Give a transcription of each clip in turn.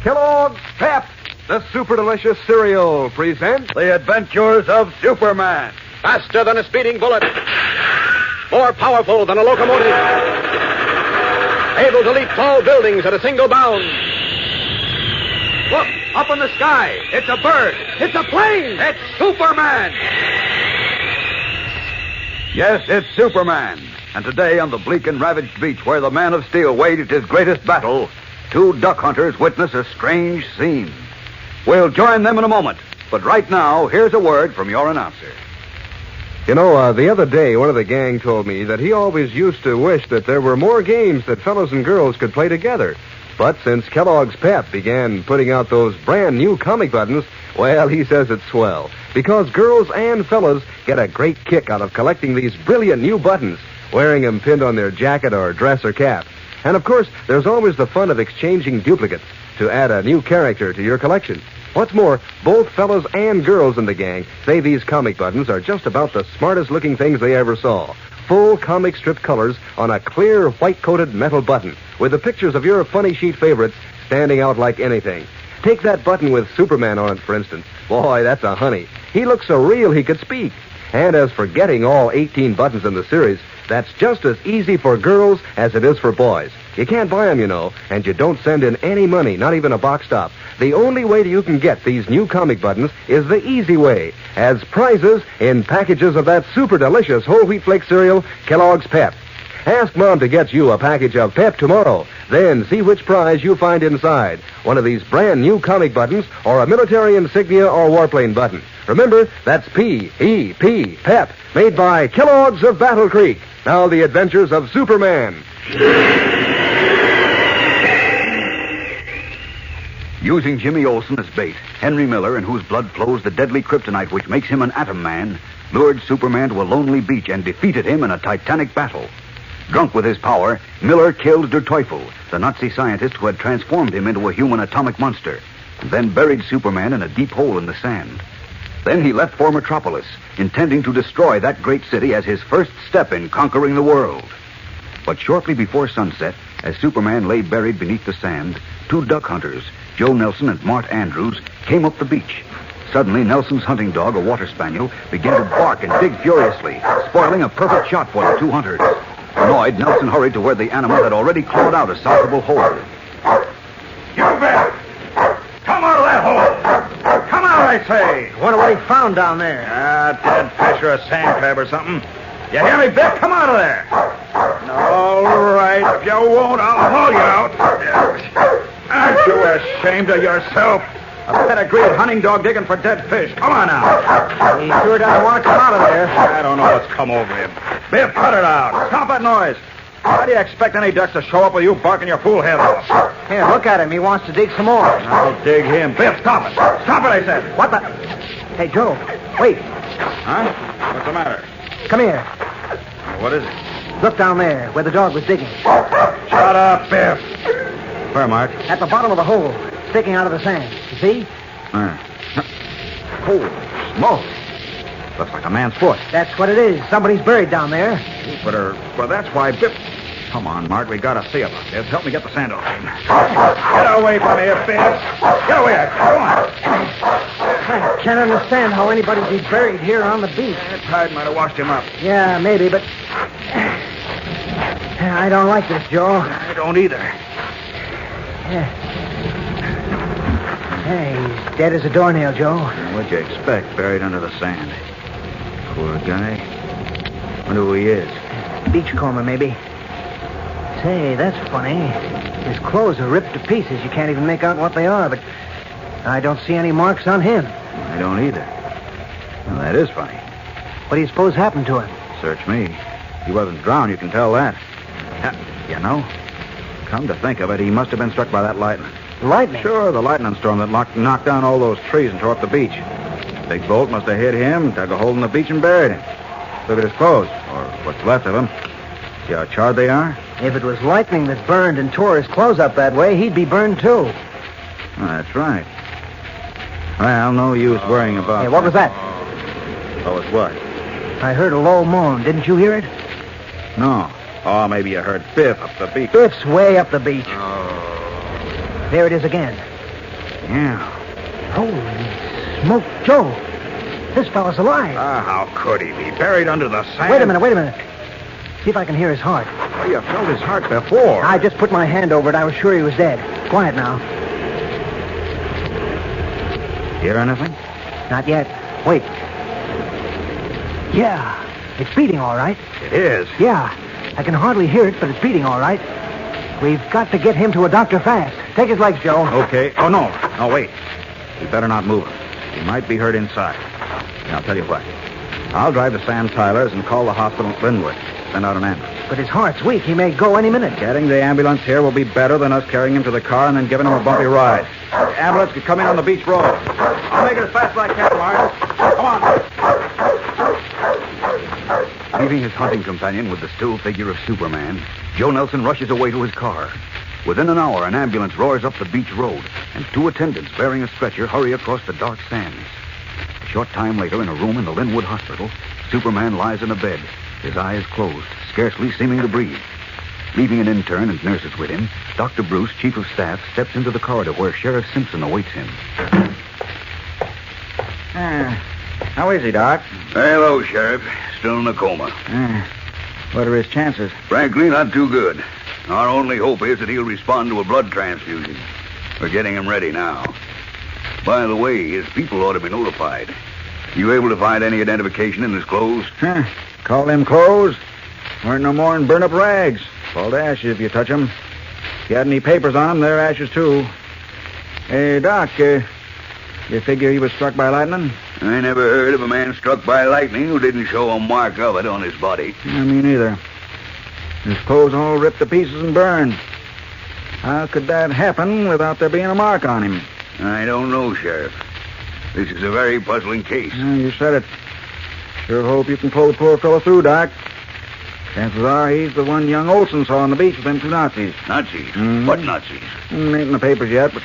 Kellogg's Pep, the super delicious cereal, presents The Adventures of Superman. Faster than a speeding bullet. More powerful than a locomotive. Able to leap tall buildings at a single bound. Look, up in the sky. It's a bird. It's a plane. It's Superman. Yes, it's Superman. And today on the bleak and ravaged beach where the Man of Steel waged his greatest battle, two duck hunters witness a strange scene. We'll join them in a moment. But right now, here's a word from your announcer. You know, the other day, one of the gang told me that he always used to wish that there were more games that fellows and girls could play together. But since Kellogg's Pep began putting out those brand new comic buttons, well, he says it's swell. Because girls and fellas get a great kick out of collecting these brilliant new buttons, wearing them pinned on their jacket or dress or cap. And, of course, there's always the fun of exchanging duplicates to add a new character to your collection. What's more, both fellas and girls in the gang say these comic buttons are just about the smartest-looking things they ever saw. Full comic strip colors on a clear, white-coated metal button with the pictures of your funny sheet favorites standing out like anything. Take that button with Superman on it, for instance. Boy, that's a honey. He looks so real he could speak. And as for getting all 18 buttons in the series, that's just as easy for girls as it is for boys. You can't buy them, you know, and you don't send in any money, not even a box top. The only way you can get these new comic buttons is the easy way, as prizes in packages of that super delicious whole wheat flake cereal, Kellogg's Pep. Ask Mom to get you a package of Pep tomorrow. Then see which prize you find inside. One of these brand new comic buttons or a military insignia or warplane button. Remember, that's P-E-P, Pep, made by Kellogg's of Battle Creek. Now the adventures of Superman. Using Jimmy Olsen as bait, Henry Miller, in whose blood flows the deadly kryptonite which makes him an atom man, lured Superman to a lonely beach and defeated him in a titanic battle. Drunk with his power, Miller killed Der Teufel, the Nazi scientist who had transformed him into a human atomic monster, and then buried Superman in a deep hole in the sand. Then he left for Metropolis, intending to destroy that great city as his first step in conquering the world. But shortly before sunset, as Superman lay buried beneath the sand, two duck hunters, Joe Nelson and Mart Andrews, came up the beach. Suddenly, Nelson's hunting dog, a water spaniel, began to bark and dig furiously, spoiling a perfect shot for the two hunters. Annoyed, Nelson hurried to where the animal had already clawed out a sizable hole. You bet! Come out of that hole! Come out, I say! Wonder what he found down there. Dead fish or a sand crab or something. You hear me, Biff? Come out of there! All right, if you won't, I'll haul you out. Aren't you ashamed of yourself? A pedigreed hunting dog digging for dead fish. Come on now. He sure doesn't want to come out of there. I don't know what's come over him. Biff, cut it out. Stop that noise. How do you expect any ducks to show up with you barking your fool head off? Here, look at him. He wants to dig some more. I'll dig him. Biff, stop it. Stop it, I said. What the? Hey, Joe, wait. Huh? What's the matter? Come here. What is it? Look down there where the dog was digging. Shut up, Biff. Where, Mark? At the bottom of the hole, sticking out of the sand. You see? Holy smoke. Looks like a man's foot. That's what it is. Somebody's buried down there. Well, that's why Biff... Come on, Mark. We gotta see about this. Help me get the sand off him. Get away from here, Biff. Get away. Go on. I can't understand how anybody'd be buried here on the beach. That tide might have washed him up. Yeah, maybe, but... I don't like this, Joe. I don't either. Hey, he's dead as a doornail, Joe. What'd you expect, buried under the sand? Poor guy. Wonder who he is. Beachcomber, maybe. Say, that's funny. His clothes are ripped to pieces. You can't even make out what they are, but I don't see any marks on him. I don't either. Well, that is funny. What do you suppose happened to him? Search me. He wasn't drowned, you can tell that. You know, come to think of it, he must have been struck by that lightning. Lightning? Sure, the lightning storm that knocked down all those trees and tore up the beach. Big bolt must have hit him, dug a hole in the beach and buried him. Look at his clothes, or what's left of them. See how charred they are? If it was lightning that burned and tore his clothes up that way, he'd be burned too. Oh, that's right. Well, no use worrying about... Hey, what was that? Oh, it's what? I heard a low moan. Didn't you hear it? No. Oh, maybe you heard Biff up the beach. Biff's way up the beach. Oh. There it is again. Yeah. Holy smoke, Joe. This fella's alive. How could he be? Buried under the sand? Wait a minute. See if I can hear his heart. Well, you felt his heart before. I just put my hand over it. I was sure he was dead. Quiet now. Hear anything? Not yet. Wait. Yeah. It's beating all right. It is. Yeah. I can hardly hear it, but it's beating all right. We've got to get him to a doctor fast. Take his legs, Joe. Okay. Oh, no. No, wait. We better not move him. He might be hurt inside. Now, I'll tell you what. I'll drive to Sam Tyler's and call the hospital at Linwood. Send out an ambulance. But his heart's weak. He may go any minute. Getting the ambulance here will be better than us carrying him to the car and then giving him a bumpy ride. The ambulance could come in on the beach road. I'll make it as fast as I can, Myers. Come on. Leaving his hunting companion with the still figure of Superman, Joe Nelson rushes away to his car. Within an hour, an ambulance roars up the beach road, and 2 attendants bearing a stretcher hurry across the dark sands. A short time later, in a room in the Linwood Hospital, Superman lies in a bed, his eyes closed, scarcely seeming to breathe. Leaving an intern and nurses with him, Dr. Bruce, chief of staff, steps into the corridor where Sheriff Simpson awaits him. How is he, Doc? Hello, Sheriff. Still in a coma. What are his chances? Frankly, not too good. Our only hope is that he'll respond to a blood transfusion. We're getting him ready now. By the way, his people ought to be notified. You able to find any identification in his clothes? Call them clothes? Weren't no more than burn up rags. Fall to ashes if you touch them. If you had any papers on them, they're ashes, too. Hey, Doc, you figure he was struck by lightning? I never heard of a man struck by lightning who didn't show a mark of it on his body. Me neither. His clothes all ripped to pieces and burned. How could that happen without there being a mark on him? I don't know, Sheriff. This is a very puzzling case. You said it. Sure hope you can pull the poor fellow through, Doc. Chances are he's the one young Olson saw on the beach with them 2 Nazis. Nazis? Mm-hmm. What Nazis? Ain't in the papers yet, but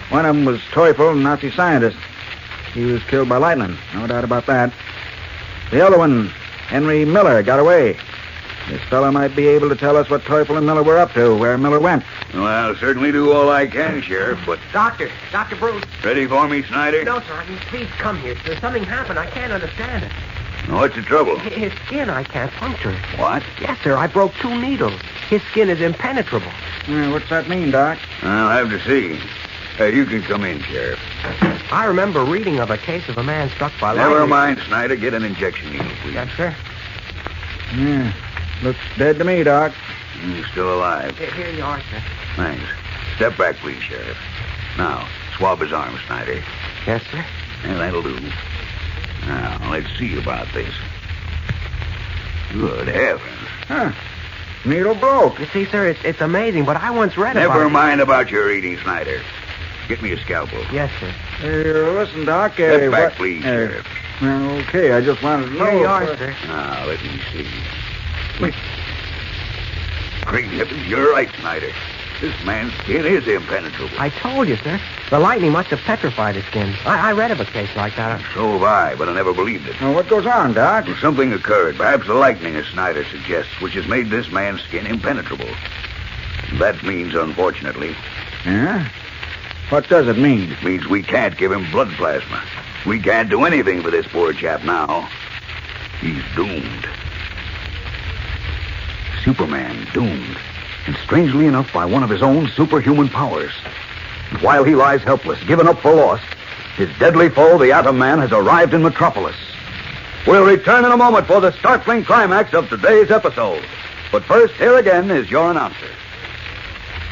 one of them was Teufel, a Nazi scientist. He was killed by lightning. No doubt about that. The other one, Henry Miller, got away. This fellow might be able to tell us what Teufel and Miller were up to, where Miller went. Well, I'll certainly do all I can, Sheriff, but... Dr. Bruce. Ready for me, Snyder? No, sir. Please come here. There's something happened. I can't understand it. What's the trouble? His skin, I can't puncture it. What? Yes, sir. I broke 2 needles. His skin is impenetrable. What's that mean, Doc? I'll have to see. You can come in, Sheriff. I remember reading of a case of a man struck by lightning. Never mind, Snyder. Get an injection needle, please. Yes, sir. Looks dead to me, Doc. Still alive. Here you are, sir. Thanks. Step back, please, Sheriff. Now, swab his arm, Snyder. Yes, sir. Yeah, that'll do. Now, let's see about this. Good heavens. Needle broke. You see, sir, it's amazing, but I once read about Never it. mind about your eating, Snyder. Get me a scalpel. Yes, sir. Listen, Doc. Step back, please, Sheriff. Okay, I just wanted to know. Here you are, sir. Now, let me see. Great heavens, you're right, Snyder. This man's skin is impenetrable. I told you, sir. The lightning must have petrified his skin. I read of a case like that. So have I, but I never believed it. What goes on, Doc? Well, something occurred, perhaps the lightning, as Snyder suggests, which has made this man's skin impenetrable. That means, unfortunately... Yeah? What does it mean? It means we can't give him blood plasma. We can't do anything for this poor chap now. He's doomed. Superman doomed. And strangely enough, by one of his own superhuman powers. And while he lies helpless, given up for lost, his deadly foe, the Atom Man, has arrived in Metropolis. We'll return in a moment for the startling climax of today's episode. But first, here again is your announcer.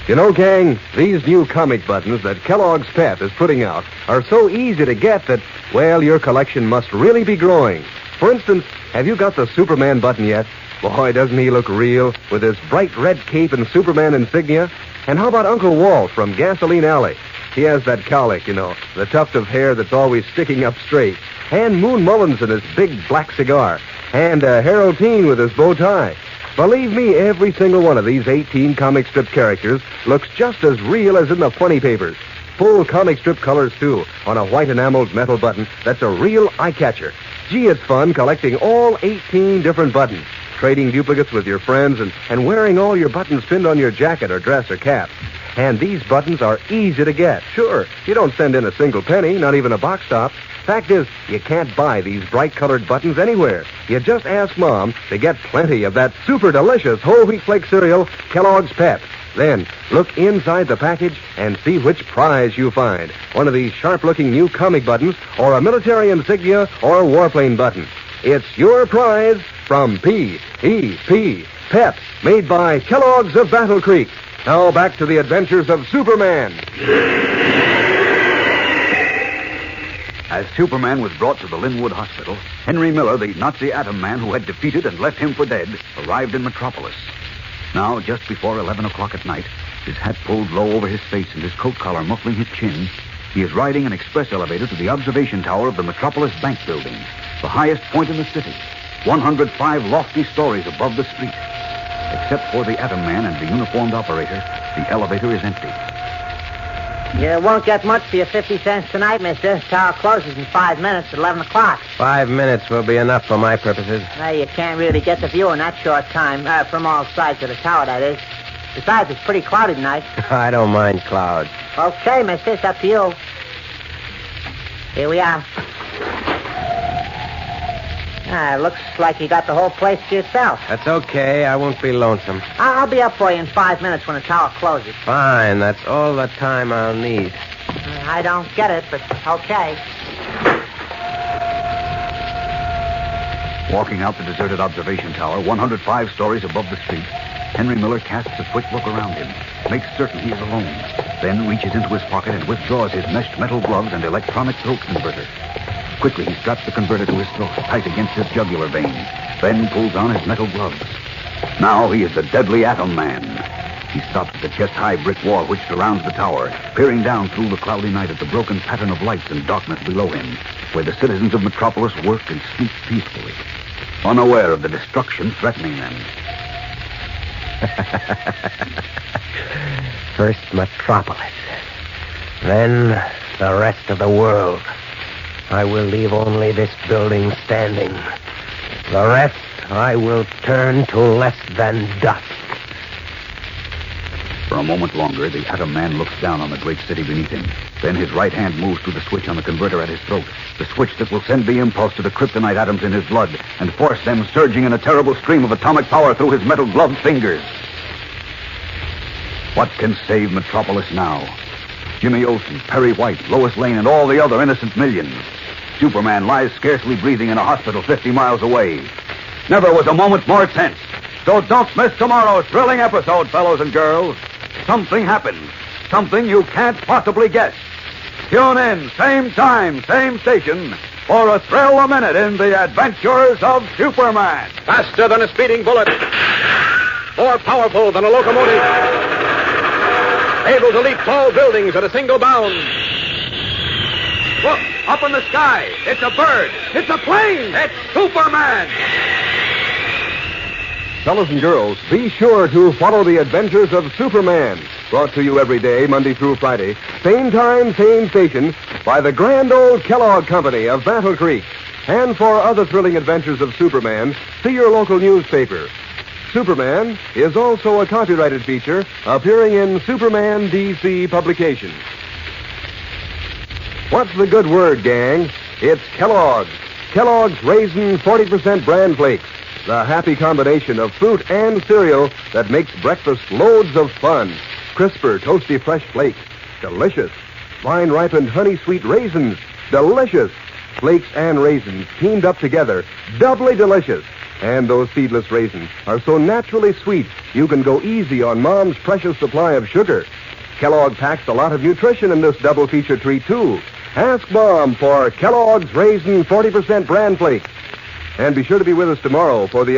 You know, gang, these new comic buttons that Kellogg's Pep is putting out are so easy to get that, well, your collection must really be growing. For instance, have you got the Superman button yet? Boy, doesn't he look real with his bright red cape and Superman insignia? And how about Uncle Walt from Gasoline Alley? He has that cowlick, you know, the tuft of hair that's always sticking up straight. And Moon Mullins and his big black cigar. And Harold Teen with his bow tie. Believe me, every single one of these 18 comic strip characters looks just as real as in the funny papers. Full comic strip colors, too, on a white enameled metal button that's a real eye-catcher. Gee, it's fun collecting all 18 different buttons, trading duplicates with your friends, and wearing all your buttons pinned on your jacket or dress or cap. And these buttons are easy to get. Sure, you don't send in a single penny, not even a box top. Fact is, you can't buy these bright-colored buttons anywhere. You just ask Mom to get plenty of that super delicious whole wheat flake cereal, Kellogg's Pep. Then, look inside the package and see which prize you find. One of these sharp-looking new comic buttons, or a military insignia, or a warplane button. It's your prize from P.E.P. Pep, made by Kellogg's of Battle Creek. Now back to the adventures of Superman. As Superman was brought to the Linwood Hospital, Henry Miller, the Nazi atom man who had defeated and left him for dead, arrived in Metropolis. Now, just before 11 o'clock at night, his hat pulled low over his face and his coat collar muffling his chin, he is riding an express elevator to the observation tower of the Metropolis Bank Building, the highest point in the city, 105 lofty stories above the street. Except for the atom man and the uniformed operator, the elevator is empty. You won't get much for your 50 cents tonight, mister. Tower closes in 5 minutes at 11 o'clock. 5 minutes will be enough for my purposes. You can't really get the view in that short time, from all sides of the tower, that is. Besides, it's pretty cloudy tonight. I don't mind clouds. Okay, mister, it's up to you. Here we are. Looks like you got the whole place to yourself. That's okay. I won't be lonesome. I'll be up for you in 5 minutes when the tower closes. Fine. That's all the time I'll need. I don't get it, but okay. Walking out the deserted observation tower, 105 stories above the street, Henry Miller casts a quick look around him, makes certain he is alone, then reaches into his pocket and withdraws his meshed metal gloves and electronic throat converter. Quickly, he straps the converter to his throat, tight against his jugular vein, then pulls on his metal gloves. Now he is the deadly atom man. He stops at the chest-high brick wall which surrounds the tower, peering down through the cloudy night at the broken pattern of lights and darkness below him, where the citizens of Metropolis work and sleep peacefully, unaware of the destruction threatening them. First Metropolis, then the rest of the world. I will leave only this building standing. The rest I will turn to less than dust. For a moment longer, the atom man looks down on the great city beneath him. Then his right hand moves to the switch on the converter at his throat, the switch that will send the impulse to the kryptonite atoms in his blood and force them surging in a terrible stream of atomic power through his metal-gloved fingers. What can save Metropolis now? Jimmy Olsen, Perry White, Lois Lane, and all the other innocent millions. Superman lies scarcely breathing in a hospital 50 miles away. Never was a moment more tense. So don't miss tomorrow's thrilling episode, fellows and girls. Something happens. Something you can't possibly guess. Tune in, same time, same station, for a thrill a minute in the adventures of Superman. Faster than a speeding bullet. More powerful than a locomotive. Able to leap tall buildings at a single bound. Look, up in the sky. It's a bird. It's a plane. It's Superman. Fellows and girls, be sure to follow the adventures of Superman. Brought to you every day, Monday through Friday. Same time, same station, by the grand old Kellogg Company of Battle Creek. And for other thrilling adventures of Superman, see your local newspaper. Superman is also a copyrighted feature appearing in Superman DC publications. What's the good word, gang? It's Kellogg's. Kellogg's Raisin 40% Bran Flakes. The happy combination of fruit and cereal that makes breakfast loads of fun. Crisper, toasty, fresh flakes. Delicious. Vine-ripened honey-sweet raisins. Delicious. Flakes and raisins teamed up together. Doubly delicious. And those seedless raisins are so naturally sweet, you can go easy on Mom's precious supply of sugar. Kellogg packs a lot of nutrition in this double feature treat, too. Ask Mom for Kellogg's Raisin 40% Bran Flakes. And be sure to be with us tomorrow for the